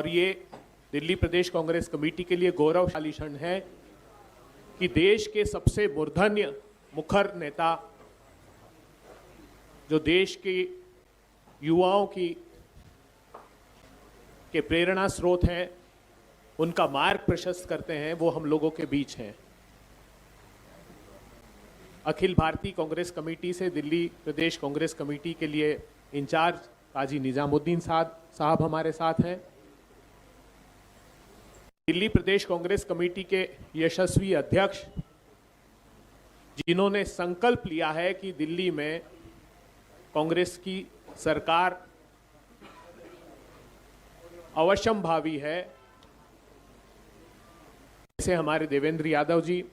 ये दिल्ली प्रदेश कांग्रेस कमेटी के लिए गौरवशाली क्षण है कि देश के सबसे मूर्धन्य मुखर नेता, जो देश के युवाओं के प्रेरणा स्रोत हैं, उनका मार्ग प्रशस्त करते हैं, वो हम लोगों के बीच हैं। अखिल भारतीय कांग्रेस कमेटी से दिल्ली प्रदेश कांग्रेस कमेटी के लिए इंचार्ज काजी निजामुद्दीन साहब हमारे साथ हैं। दिल्ली प्रदेश कांग्रेस कमेटी के यशस्वी अध्यक्ष, जिन्होंने संकल्प लिया है कि दिल्ली में कांग्रेस की सरकार अवश्यंभावी है, जैसे हमारे देवेंद्र यादव जी,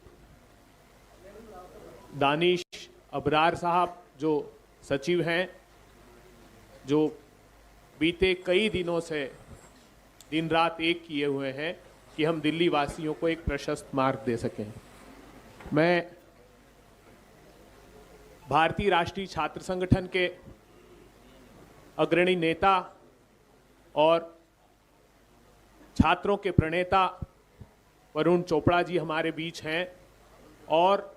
दानिश अबरार साहब जो सचिव हैं, जो बीते कई दिनों से दिन रात एक किए हुए हैं कि हम दिल्ली वासियों को एक प्रशस्त मार्ग दे सकें। मैं भारतीय राष्ट्रीय छात्र संगठन के अग्रणी नेता और छात्रों के प्रणेता वरुण चोपड़ा जी हमारे बीच हैं, और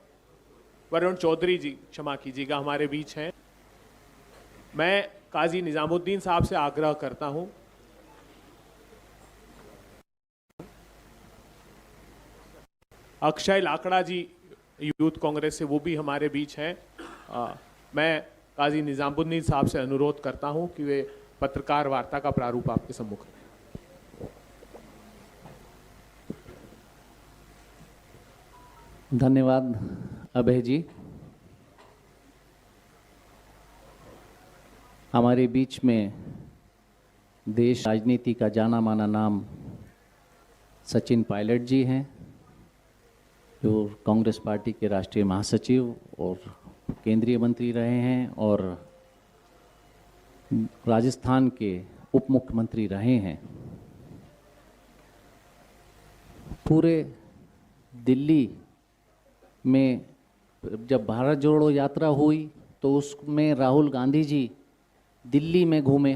वरुण चौधरी जी, क्षमा कीजिएगा, हमारे बीच हैं। मैं काजी निजामुद्दीन साहब से आग्रह करता हूं, अक्षय लाकड़ा जी यूथ कांग्रेस से, वो भी हमारे बीच हैं। मैं काजी निजामुद्दीन साहब से अनुरोध करता हूं कि वे पत्रकार वार्ता का प्रारूप आपके सम्मुख रखें। धन्यवाद अभय जी। हमारे बीच में देश राजनीति का जाना माना नाम सचिन पायलट जी हैं, जो कांग्रेस पार्टी के राष्ट्रीय महासचिव और केंद्रीय मंत्री रहे हैं और राजस्थान के उप मुख्यमंत्री रहे हैं। पूरे दिल्ली में जब भारत जोड़ो यात्रा हुई तो उसमें राहुल गांधी जी दिल्ली में घूमे,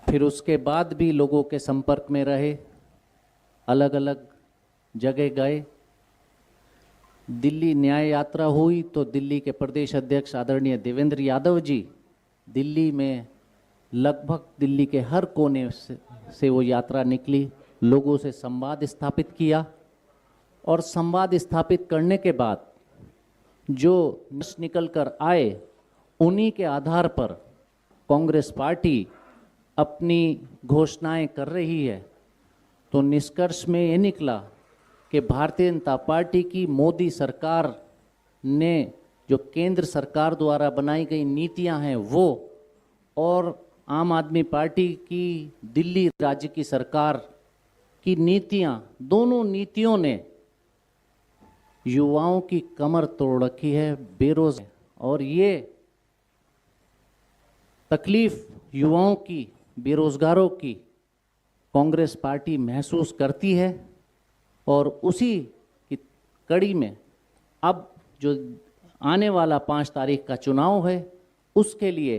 फिर उसके बाद भी लोगों के संपर्क में रहे, अलग अलग जगह गए। दिल्ली न्याय यात्रा हुई तो दिल्ली के प्रदेश अध्यक्ष आदरणीय देवेंद्र यादव जी दिल्ली में लगभग दिल्ली के हर कोने से वो यात्रा निकली, लोगों से संवाद स्थापित किया, और संवाद स्थापित करने के बाद जो निकल कर आए उन्हीं के आधार पर कांग्रेस पार्टी अपनी घोषणाएं कर रही है। तो निष्कर्ष में ये निकला कि भारतीय जनता पार्टी की मोदी सरकार ने जो केंद्र सरकार द्वारा बनाई गई नीतियां हैं वो, और आम आदमी पार्टी की दिल्ली राज्य की सरकार की नीतियां, दोनों नीतियों ने युवाओं की कमर तोड़ रखी है, बेरोजगार, और ये तकलीफ युवाओं की, बेरोजगारों की कांग्रेस पार्टी महसूस करती है। और उसी की कड़ी में अब जो आने वाला 5 तारीख का चुनाव है, उसके लिए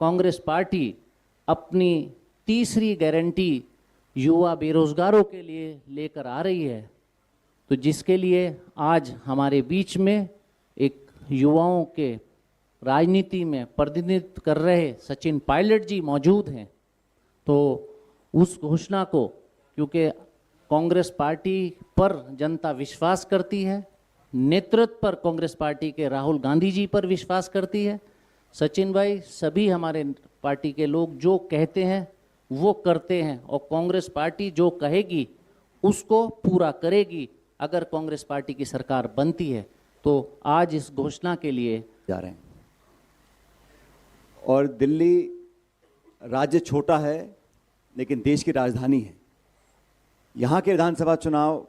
कांग्रेस पार्टी अपनी तीसरी गारंटी युवा बेरोजगारों के लिए लेकर आ रही है। तो जिसके लिए आज हमारे बीच में एक युवाओं के राजनीति में प्रतिनिधित्व कर रहे सचिन पायलट जी मौजूद हैं। तो उस घोषणा को, क्योंकि कांग्रेस पार्टी पर जनता विश्वास करती है, नेतृत्व पर कांग्रेस पार्टी के राहुल गांधी जी पर विश्वास करती है, सचिन भाई सभी हमारे पार्टी के लोग जो कहते हैं वो करते हैं, और कांग्रेस पार्टी जो कहेगी उसको पूरा करेगी अगर कांग्रेस पार्टी की सरकार बनती है। तो आज इस घोषणा के लिए जा रहे हैं। और दिल्ली राज्य छोटा है लेकिन देश की राजधानी है। यहाँ के विधानसभा चुनाव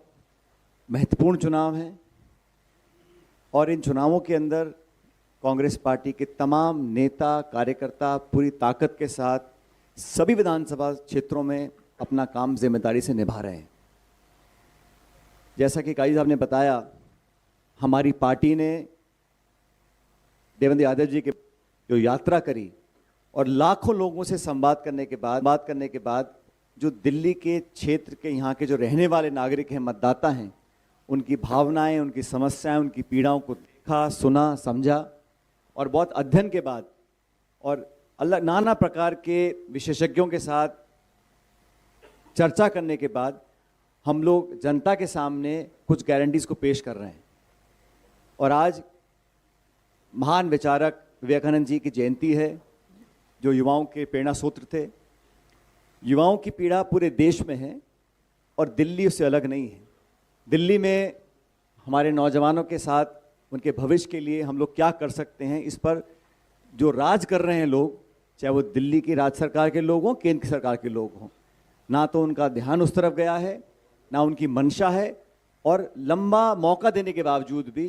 महत्वपूर्ण चुनाव हैं, और इन चुनावों के अंदर कांग्रेस पार्टी के तमाम नेता कार्यकर्ता पूरी ताकत के साथ सभी विधानसभा क्षेत्रों में अपना काम जिम्मेदारी से निभा रहे हैं। जैसा कि काजी साहब ने बताया, हमारी पार्टी ने देवेंद्र यादव जी की जो यात्रा करी और लाखों लोगों से संवाद करने के बाद जो दिल्ली के क्षेत्र के यहाँ के जो रहने वाले नागरिक हैं, मतदाता हैं, उनकी भावनाएं, उनकी समस्याएं, उनकी पीड़ाओं को देखा, सुना, समझा और बहुत अध्ययन के बाद और नाना प्रकार के विशेषज्ञों के साथ चर्चा करने के बाद हम लोग जनता के सामने कुछ गारंटीज को पेश कर रहे हैं। और आज महान विचारक विवेकानंद जी की जयंती है, जो युवाओं के प्रेरणा सूत्र थे। युवाओं की पीड़ा पूरे देश में है और दिल्ली उससे अलग नहीं है। दिल्ली में हमारे नौजवानों के साथ उनके भविष्य के लिए हम लोग क्या कर सकते हैं, इस पर जो राज कर रहे हैं लोग, चाहे वो दिल्ली की राज्य सरकार के लोग हों, केंद्र की सरकार के लोग हों, ना तो उनका ध्यान उस तरफ गया है, ना उनकी मंशा है। और लंबा मौका देने के बावजूद भी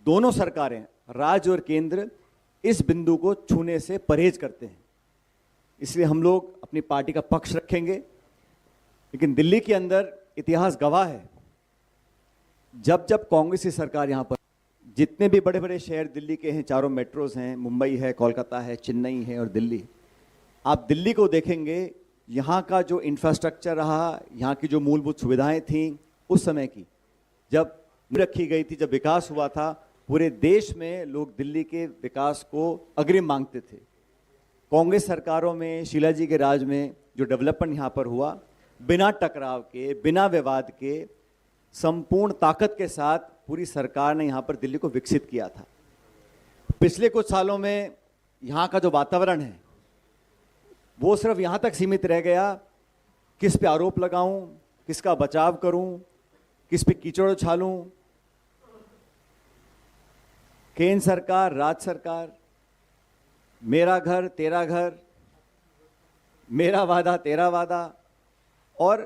दोनों सरकारें, राज्य और केंद्र, इस बिंदु को छूने से परहेज करते हैं। इसलिए हम लोग अपनी पार्टी का पक्ष रखेंगे। लेकिन दिल्ली के अंदर इतिहास गवाह है, जब जब कांग्रेस की सरकार यहाँ पर, जितने भी बड़े बड़े शहर दिल्ली के हैं, चारों मेट्रोज हैं, मुंबई है, कोलकाता है, चेन्नई है और दिल्ली, आप दिल्ली को देखेंगे, यहाँ का जो इंफ्रास्ट्रक्चर रहा, यहाँ की जो मूलभूत सुविधाएं थीं उस समय की, जब रखी गई थी, जब विकास हुआ था, पूरे देश में लोग दिल्ली के विकास को अग्रिम मांगते थे। कांग्रेस सरकारों में, शीला जी के राज में जो डेवलपमेंट यहाँ पर हुआ, बिना टकराव के, बिना विवाद के, संपूर्ण ताकत के साथ पूरी सरकार ने यहाँ पर दिल्ली को विकसित किया था। पिछले कुछ सालों में यहाँ का जो वातावरण है वो सिर्फ यहाँ तक सीमित रह गया, किस पे आरोप लगाऊं, किसका बचाव करूं, किस पे कीचड़ उछालूं। केंद्र सरकार, राज्य सरकार, मेरा घर तेरा घर, मेरा वादा तेरा वादा, और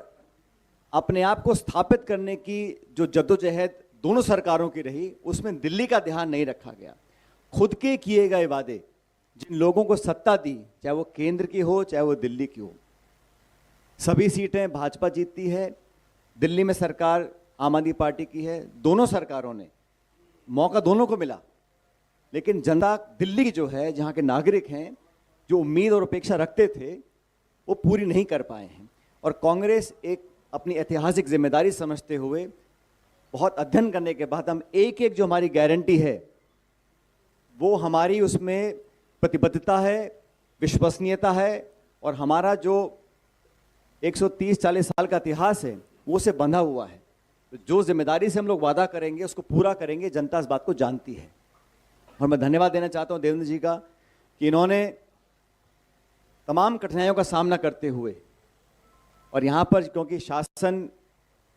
अपने आप को स्थापित करने की जो जद्दोजहद दोनों सरकारों की रही, उसमें दिल्ली का ध्यान नहीं रखा गया। खुद के किए गए वादे, जिन लोगों को सत्ता दी, चाहे वो केंद्र की हो चाहे वो दिल्ली की हो, सभी सीटें भाजपा जीतती है। दिल्ली में सरकार आम आदमी पार्टी की है। दोनों सरकारों ने मौका दोनों को मिला, लेकिन जनता दिल्ली की जो है, जहाँ के नागरिक हैं, जो उम्मीद और अपेक्षा रखते थे वो पूरी नहीं कर पाए हैं। और कांग्रेस एक अपनी ऐतिहासिक जिम्मेदारी समझते हुए, बहुत अध्ययन करने के बाद, हम एक एक जो हमारी गारंटी है वो हमारी उसमें प्रतिबद्धता है, विश्वसनीयता है, और हमारा जो 130-40 साल का इतिहास है वो से बंधा हुआ है। तो जो जिम्मेदारी से हम लोग वादा करेंगे उसको पूरा करेंगे। जनता इस बात को जानती है। और मैं धन्यवाद देना चाहता हूं देवेंद्र जी का कि इन्होंने तमाम कठिनाइयों का सामना करते हुए, और यहाँ पर क्योंकि शासन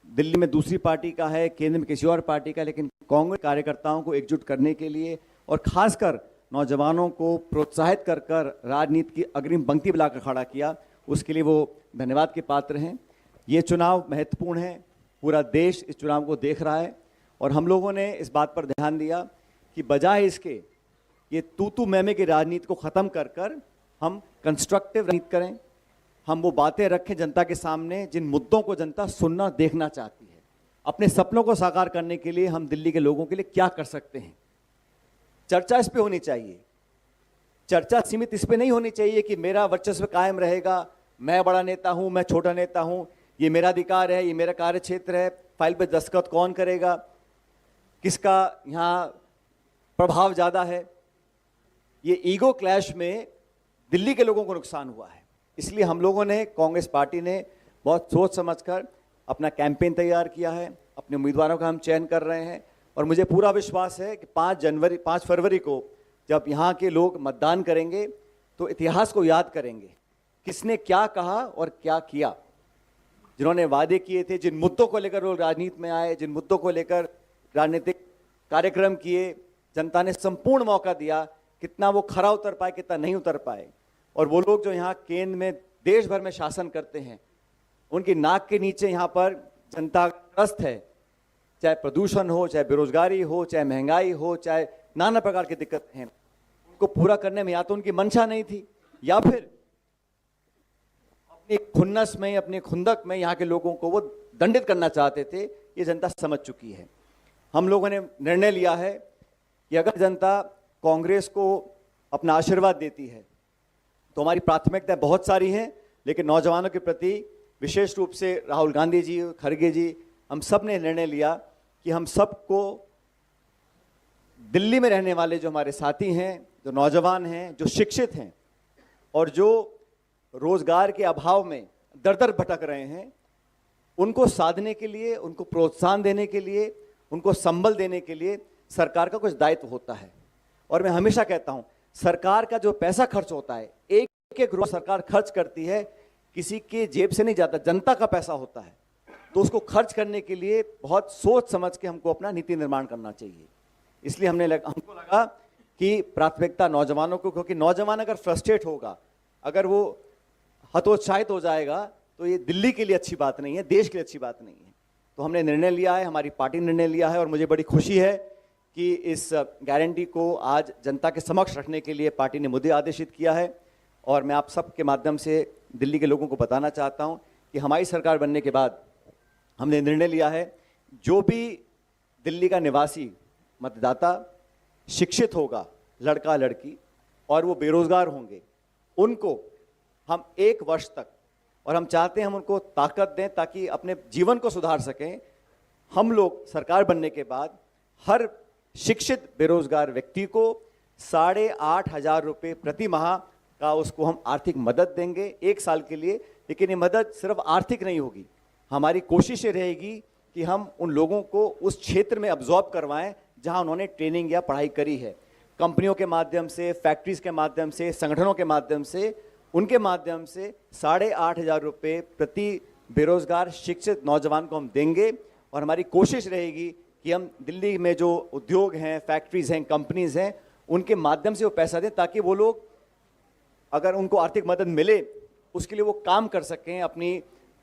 दिल्ली में दूसरी पार्टी का है, केंद्र में किसी और पार्टी का, लेकिन कांग्रेस कार्यकर्ताओं को एकजुट करने के लिए और खासकर नौजवानों को प्रोत्साहित कर कर राजनीति की अग्रिम पंक्ति बुलाकर खड़ा किया, उसके लिए वो धन्यवाद के पात्र हैं। ये चुनाव महत्वपूर्ण है, पूरा देश इस चुनाव को देख रहा है, और हम लोगों ने इस बात पर ध्यान दिया कि बजाय इसके ये तू मैमे की राजनीति को ख़त्म कर कर हम कंस्ट्रक्टिव राजनीति करें, हम वो बातें रखें जनता के सामने जिन मुद्दों को जनता सुनना देखना चाहती है। अपने सपनों को साकार करने के लिए हम दिल्ली के लोगों के लिए क्या कर सकते हैं, चर्चा इस पे होनी चाहिए। चर्चा सीमित इस पे नहीं होनी चाहिए कि मेरा वर्चस्व कायम रहेगा, मैं बड़ा नेता हूं, मैं छोटा नेता हूं, ये मेरा अधिकार है, ये मेरा कार्य क्षेत्र है, फाइल पे दस्तखत कौन करेगा, किसका यहाँ प्रभाव ज़्यादा है। ये ईगो क्लैश में दिल्ली के लोगों को नुकसान हुआ है। इसलिए हम लोगों ने, कांग्रेस पार्टी ने बहुत सोच समझकर अपना कैंपेन तैयार किया है, अपने उम्मीदवारों का हम चयन कर रहे हैं, और मुझे पूरा विश्वास है कि 5 फरवरी को जब यहाँ के लोग मतदान करेंगे तो इतिहास को याद करेंगे, किसने क्या कहा और क्या किया। जिन्होंने वादे किए थे, जिन मुद्दों को लेकर लोग राजनीति में आए, जिन मुद्दों को लेकर राजनीतिक कार्यक्रम किए, जनता ने संपूर्ण मौका दिया, कितना वो खरा उतर पाए, कितना नहीं उतर पाए। और वो लोग जो यहाँ केंद्र में देश भर में शासन करते हैं, उनकी नाक के नीचे यहाँ पर जनता ग्रस्त है, चाहे प्रदूषण हो, चाहे बेरोजगारी हो, चाहे महंगाई हो, चाहे नाना प्रकार की दिक्कतें हैं, उनको पूरा करने में या तो उनकी मंशा नहीं थी, या फिर अपनी खुन्नस में, अपने खुंदक में यहाँ के लोगों को वो दंडित करना चाहते थे। ये जनता समझ चुकी है। हम लोगों ने निर्णय लिया है कि अगर जनता कांग्रेस को अपना आशीर्वाद देती है तो हमारी प्राथमिकताएं बहुत सारी हैं, लेकिन नौजवानों के प्रति विशेष रूप से राहुल गांधी जी, खड़गे जी, हम सब ने निर्णय लिया कि हम सबको दिल्ली में रहने वाले जो हमारे साथी हैं, जो नौजवान हैं, जो शिक्षित हैं और जो रोजगार के अभाव में दर दर भटक रहे हैं, उनको साधने के लिए, उनको प्रोत्साहन देने के लिए, उनको संबल देने के लिए सरकार का कुछ दायित्व होता है। और मैं हमेशा कहता हूं, सरकार का जो पैसा खर्च होता है, एक एक रुपया सरकार खर्च करती है, किसी के जेब से नहीं जाता, जनता का पैसा होता है। तो उसको खर्च करने के लिए बहुत सोच समझ के हमको अपना नीति निर्माण करना चाहिए। इसलिए हमको लगा कि प्राथमिकता नौजवानों को, क्योंकि नौजवान अगर फ्रस्ट्रेट होगा, अगर वो हतोत्साहित हो जाएगा, तो ये दिल्ली के लिए अच्छी बात नहीं है, देश के लिए अच्छी बात नहीं है। तो हमने निर्णय लिया है, हमारी पार्टी ने निर्णय लिया है, और मुझे बड़ी खुशी है कि इस गारंटी को आज जनता के समक्ष रखने के लिए पार्टी ने मुझे आदेशित किया है। और मैं आप सब के माध्यम से दिल्ली के लोगों को बताना चाहता हूं कि हमारी सरकार बनने के बाद हमने निर्णय लिया है, जो भी दिल्ली का निवासी मतदाता शिक्षित होगा, लड़का लड़की, और वो बेरोजगार होंगे, उनको हम 1 वर्ष तक, और हम चाहते हैं हम उनको ताकत दें ताकि अपने जीवन को सुधार सकें। हम लोग सरकार बनने के बाद हर शिक्षित बेरोजगार व्यक्ति को 8,500 रुपये प्रति माह का उसको हम आर्थिक मदद देंगे 1 साल के लिए। लेकिन ये मदद सिर्फ आर्थिक नहीं होगी, हमारी कोशिश ये रहेगी कि हम उन लोगों को उस क्षेत्र में अब्जॉर्ब करवाएं जहां उन्होंने ट्रेनिंग या पढ़ाई करी है। कंपनियों के माध्यम से, फैक्ट्रीज के माध्यम से, संगठनों के माध्यम से, उनके माध्यम से 8,500 रुपये प्रति बेरोजगार शिक्षित नौजवान को हम देंगे। और हमारी कोशिश रहेगी कि हम दिल्ली में जो उद्योग हैं, फैक्ट्रीज हैं, कंपनीज हैं, उनके माध्यम से वो पैसा दें ताकि वो लोग, अगर उनको आर्थिक मदद मिले, उसके लिए वो काम कर सकें, अपनी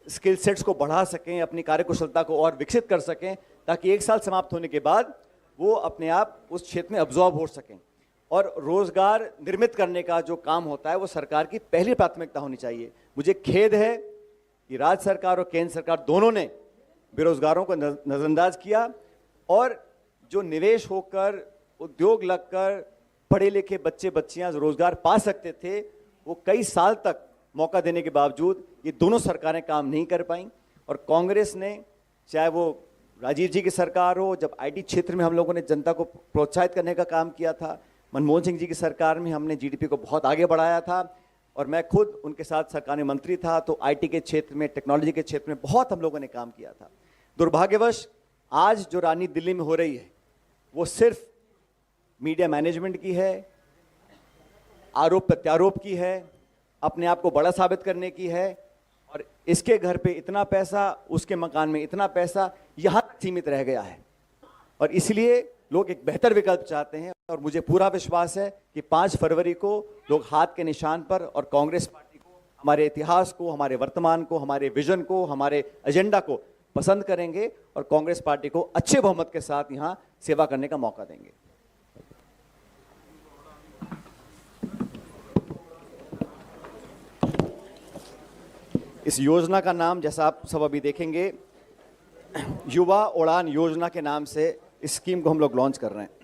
स्किल सेट्स को बढ़ा सकें, अपनी कार्यकुशलता को और विकसित कर सकें, ताकि 1 साल समाप्त होने के बाद वो अपने आप उस क्षेत्र में अब्जॉर्ब हो सकें। और रोजगार निर्मित करने का जो काम होता है वो सरकार की पहली प्राथमिकता होनी चाहिए। मुझे खेद है कि राज्य सरकार और केंद्र सरकार दोनों ने बेरोजगारों को नजरअंदाज किया, और जो निवेश होकर, उद्योग लगकर पढ़े लिखे बच्चे बच्चियां रोजगार पा सकते थे, वो कई साल तक मौका देने के बावजूद ये दोनों सरकारें काम नहीं कर पाई। और कांग्रेस ने, चाहे वो राजीव जी की सरकार हो, जब आईटी क्षेत्र में हम लोगों ने जनता को प्रोत्साहित करने का काम किया था, मनमोहन सिंह जी की सरकार में हमने जीडीपी को बहुत आगे बढ़ाया था, और मैं खुद उनके साथ सरकार में मंत्री था, तो आईटी के क्षेत्र में, टेक्नोलॉजी के क्षेत्र में बहुत हम लोगों ने काम किया था। दुर्भाग्यवश आज जो राजनीति दिल्ली में हो रही है वो सिर्फ मीडिया मैनेजमेंट की है, आरोप प्रत्यारोप की है, अपने आप को बड़ा साबित करने की है, और इसके घर पे इतना पैसा, उसके मकान में इतना पैसा, यहां तक सीमित रह गया है। और इसलिए लोग एक बेहतर विकल्प चाहते हैं, और मुझे पूरा विश्वास है कि 5 फरवरी को लोग हाथ के निशान पर, और कांग्रेस पार्टी को, हमारे इतिहास को, हमारे वर्तमान को, हमारे विजन को, हमारे एजेंडा को पसंद करेंगे, और कांग्रेस पार्टी को अच्छे बहुमत के साथ यहां सेवा करने का मौका देंगे। इस योजना का नाम, जैसा आप सब अभी देखेंगे, युवा उड़ान योजना के नाम से इस स्कीम को हम लोग लॉन्च कर रहे हैं।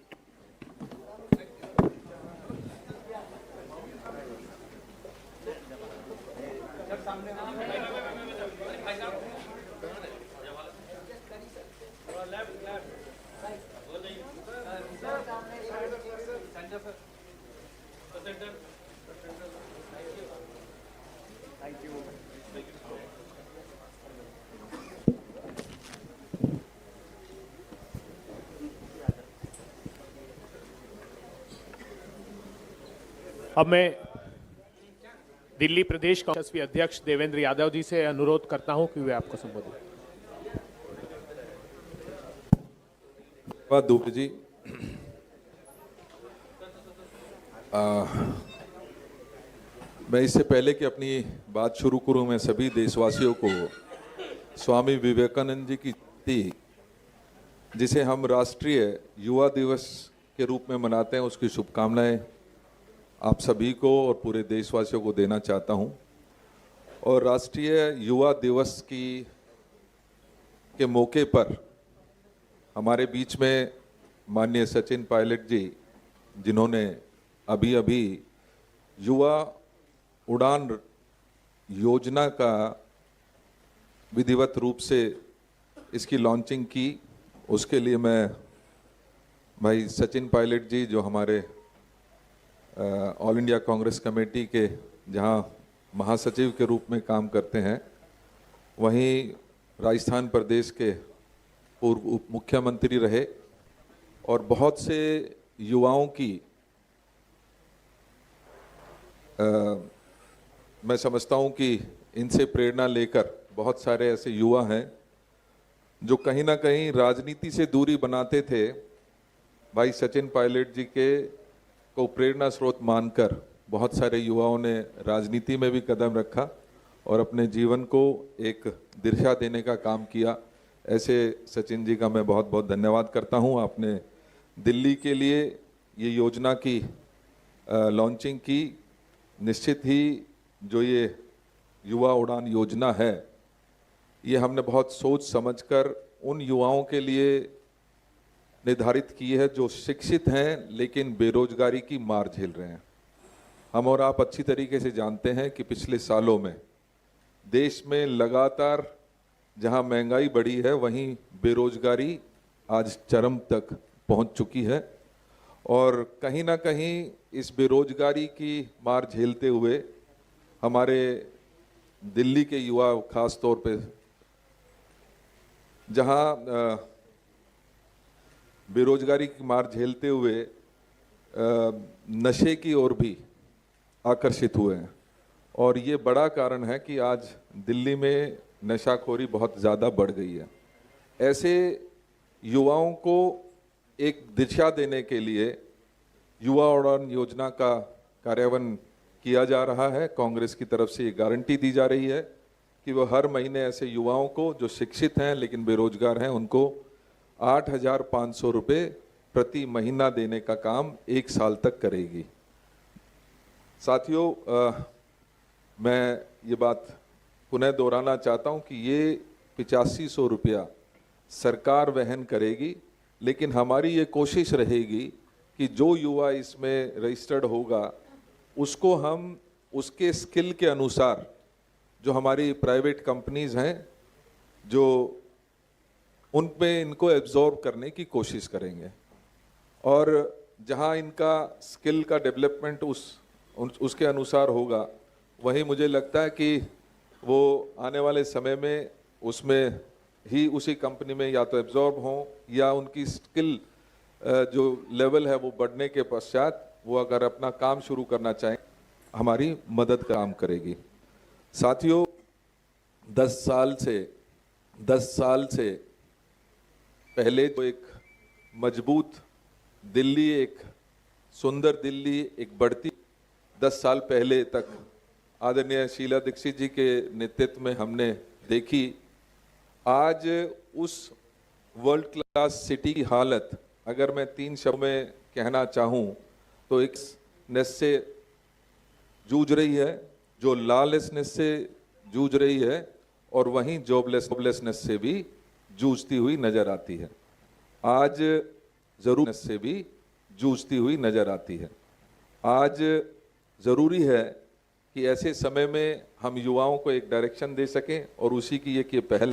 अब मैं दिल्ली प्रदेश कांग्रेस के अध्यक्ष देवेंद्र यादव जी से अनुरोध करता हूं कि वे आपको संबोधित। धन्यवाद दुबे जी। मैं इससे पहले कि अपनी बात शुरू करूं, मैं सभी देशवासियों को स्वामी विवेकानंद जी की जयंती, जिसे हम राष्ट्रीय युवा दिवस के रूप में मनाते हैं, उसकी शुभकामनाएं आप सभी को और पूरे देशवासियों को देना चाहता हूं। और राष्ट्रीय युवा दिवस के मौके पर हमारे बीच में माननीय सचिन पायलट जी, जिन्होंने अभी अभी युवा उड़ान योजना का विधिवत रूप से इसकी लॉन्चिंग की, उसके लिए मैं भाई सचिन पायलट जी, जो हमारे ऑल इंडिया कांग्रेस कमेटी के जहां महासचिव के रूप में काम करते हैं, वहीं राजस्थान प्रदेश के पूर्व उप मुख्यमंत्री रहे और बहुत से युवाओं की मैं समझता हूं कि इनसे प्रेरणा लेकर बहुत सारे ऐसे युवा हैं जो कहीं ना कहीं राजनीति से दूरी बनाते थे। भाई सचिन पायलट जी के को प्रेरणा स्रोत मानकर बहुत सारे युवाओं ने राजनीति में भी कदम रखा और अपने जीवन को एक दिशा देने का काम किया। ऐसे सचिन जी का मैं बहुत बहुत धन्यवाद करता हूं। आपने दिल्ली के लिए ये योजना की लॉन्चिंग की। निश्चित ही जो ये युवा उड़ान योजना है, ये हमने बहुत सोच समझकर उन युवाओं के लिए निर्धारित की है जो शिक्षित हैं लेकिन बेरोजगारी की मार झेल रहे हैं। हम और आप अच्छी तरीके से जानते हैं कि पिछले सालों में देश में लगातार जहां महंगाई बढ़ी है, वहीं बेरोजगारी आज चरम तक पहुंच चुकी है और कहीं ना कहीं इस बेरोजगारी की मार झेलते हुए हमारे दिल्ली के युवा खास तौर पे जहां बेरोजगारी की मार झेलते हुए नशे की ओर भी आकर्षित हुए हैं और ये बड़ा कारण है कि आज दिल्ली में नशाखोरी बहुत ज़्यादा बढ़ गई है। ऐसे युवाओं को एक दिशा देने के लिए युवा उड़ान योजना का कार्यान्वयन किया जा रहा है। कांग्रेस की तरफ से ये गारंटी दी जा रही है कि वो हर महीने ऐसे युवाओं को जो शिक्षित हैं लेकिन बेरोजगार हैं, उनको 8,500 रुपये प्रति महीना देने का काम 1 साल तक करेगी। साथियों, मैं ये बात पुनः दोहराना चाहता हूँ कि ये 8500 रुपया सरकार वहन करेगी, लेकिन हमारी ये कोशिश रहेगी कि जो युवा इसमें रजिस्टर्ड होगा उसको हम उसके स्किल के अनुसार, जो हमारी प्राइवेट कंपनीज हैं, जो उन पे इनको एब्जॉर्ब करने की कोशिश करेंगे और जहां इनका स्किल का डेवलपमेंट उसके अनुसार होगा, वहीं मुझे लगता है कि वो आने वाले समय में उसमें ही उसी कंपनी में या तो एब्जॉर्ब हों या उनकी स्किल जो लेवल है वो बढ़ने के पश्चात वो अगर अपना काम शुरू करना चाहें, हमारी मदद का काम करेगी। साथियों, 10 साल से पहले तो एक मजबूत दिल्ली, एक सुंदर दिल्ली, एक बढ़ती 10 साल पहले तक आदरणीय शीला दीक्षित जी के नेतृत्व में हमने देखी। आज उस वर्ल्ड क्लास सिटी की हालत अगर मैं 3 शब्द में कहना चाहूँ तो एक नेस से जूझ रही है, जो लॉलेसनेस से जूझ रही है और वहीं जॉबलेसनेस से भी जूझती हुई नजर आती है। आज जरूर से भी जूझती हुई नजर आती है। आज जरूरी है कि ऐसे समय में हम युवाओं को एक डायरेक्शन दे सकें और उसी की एक ये पहल